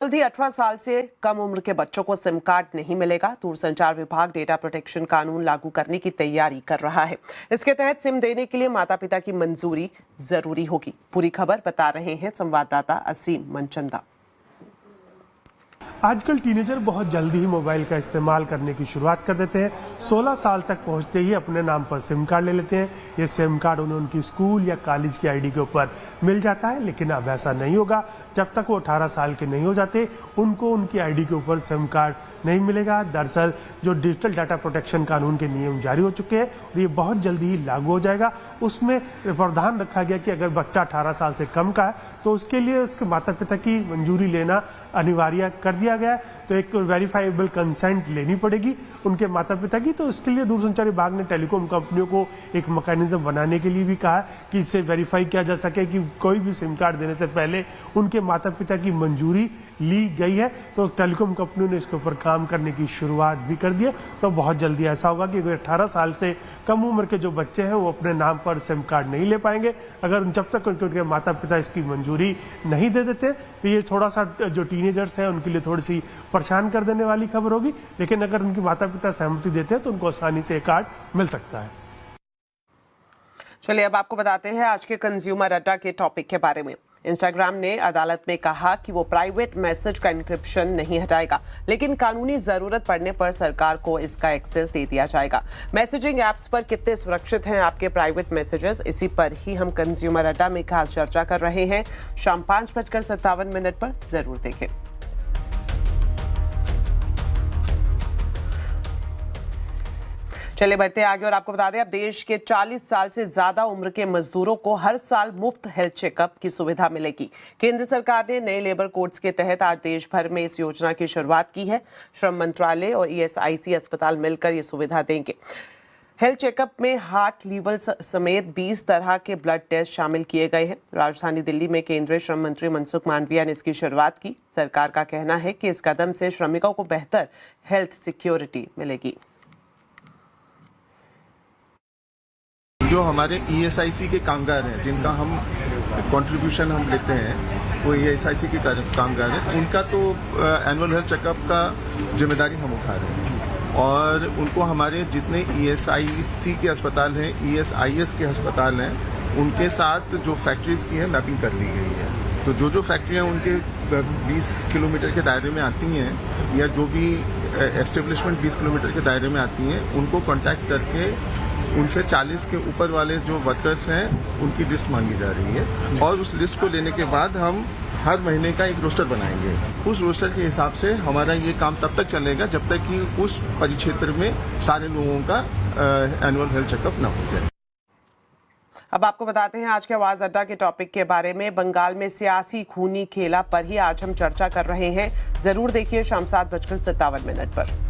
जल्दी 18 साल से कम उम्र के बच्चों को सिम कार्ड नहीं मिलेगा। दूरसंचार विभाग डेटा प्रोटेक्शन कानून लागू करने की तैयारी कर रहा है। इसके तहत सिम देने के लिए माता पिता की मंजूरी जरूरी होगी। पूरी खबर बता रहे हैं संवाददाता असीम मनचंदा। आजकल टीनेजर बहुत जल्दी ही मोबाइल का इस्तेमाल करने की शुरुआत कर देते हैं। 16 साल तक पहुंचते ही अपने नाम पर सिम कार्ड ले लेते हैं। ये सिम कार्ड उन्हें उनकी स्कूल या कॉलेज की आईडी के ऊपर मिल जाता है, लेकिन अब ऐसा नहीं होगा। जब तक वो 18 साल के नहीं हो जाते उनको उनकी आईडी के ऊपर सिम कार्ड नहीं मिलेगा। दरअसल जो डिजिटल डाटा प्रोटेक्शन कानून के नियम जारी हो चुके हैं और ये बहुत जल्दी ही लागू हो जाएगा। उसमें प्रावधान रखा गया कि अगर बच्चा 18 साल से कम का है तो उसके लिए उसके माता पिता की मंजूरी लेना अनिवार्य कर दिया गया है। तो एक वेरीफाइबल कंसेंट लेनी पड़ेगी उनके माता पिता की। तो इसके लिए दूरसंचार विभाग ने टेलीकॉम कंपनियों को एक मैकेनिज्म बनाने के लिए भी कहा कि इससे वेरीफाई किया जा सके कि कोई भी सिम कार्ड देने से पहले उनके माता पिता की मंजूरी ली गई है। तो टेलीकॉम कंपनियों ने इसके ऊपर काम करने की शुरुआत भी कर दी है। तो बहुत जल्दी ऐसा होगा कि 18 साल से कम उम्र के जो बच्चे हैं वो अपने नाम पर सिम कार्ड नहीं ले पाएंगे अगर जब तक उनके माता पिता इसकी मंजूरी नहीं दे देते। तो ये थोड़ा सा जो टीनेजर्स हैं उनके लिए थोड़ी सी परेशान कर देने वाली खबर होगी, लेकिन अगर उनके माता पिता सहमति देते हैं तो उनको आसानी से कार्ड मिल सकता है। चलिए अब आपको बताते हैं आज के कंज्यूमर अड्डा के टॉपिक के बारे में। इंस्टाग्राम ने अदालत में कहा कि वो प्राइवेट मैसेज का एन्क्रिप्शन नहीं हटाएगा, लेकिन कानूनी जरूरत पड़ने पर सरकार को इसका एक्सेस दे दिया जाएगा। मैसेजिंग एप्स पर कितने सुरक्षित हैं आपके प्राइवेट मैसेजेस, इसी पर ही हम कंज्यूमर अड्डा में खास चर्चा कर रहे हैं। शाम 5:57 पर जरूर देखें। चलिए बढ़ते आगे और आपको बता दें अब देश के 40 साल से ज्यादा उम्र के मजदूरों को हर साल मुफ्त हेल्थ चेकअप की सुविधा मिलेगी। केंद्र सरकार ने नए लेबर कोड्स के तहत आज देश भर में इस योजना की शुरुआत की है। श्रम मंत्रालय और ESIC अस्पताल मिलकर ये सुविधा देंगे। हेल्थ चेकअप में हार्ट, लीवर समेत 20 तरह के ब्लड टेस्ट शामिल किए गए हैं। राजधानी दिल्ली में केंद्रीय श्रम मंत्री मनसुख मांडविया ने इसकी शुरुआत की। सरकार का कहना है कि इस कदम से श्रमिकों को बेहतर हेल्थ सिक्योरिटी मिलेगी। जो हमारे ESIC के कामगार हैं जिनका हम कंट्रीब्यूशन हम लेते हैं, वो ESIC के कामगार हैं, उनका तो एनुअल हेल्थ चेकअप का जिम्मेदारी हम उठा रहे हैं। और उनको हमारे जितने ESIC के अस्पताल हैं, ESIS के अस्पताल हैं, उनके साथ जो फैक्ट्रीज की है मैपिंग कर ली गई है। तो जो फैक्ट्रियाँ उनके 20 किलोमीटर के दायरे में आती हैं या जो भी एस्टेब्लिशमेंट 20 किलोमीटर के दायरे में आती हैं, उनको कॉन्टैक्ट करके उनसे 40 के ऊपर वाले जो वर्कर्स हैं उनकी लिस्ट मांगी जा रही है। और उस लिस्ट को लेने के बाद हम हर महीने का एक रोस्टर बनाएंगे। उस रोस्टर के हिसाब से हमारा ये काम तब तक चलेगा जब तक कि उस परिक्षेत्र में सारे लोगों का एनुअल हेल्थ चेकअप न हो जाए। अब आपको बताते हैं आज के आवाज अड्डा के टॉपिक के बारे में। बंगाल में सियासी खूनी खेला पर ही आज हम चर्चा कर रहे हैं। जरूर देखिए शाम 7:57 पर।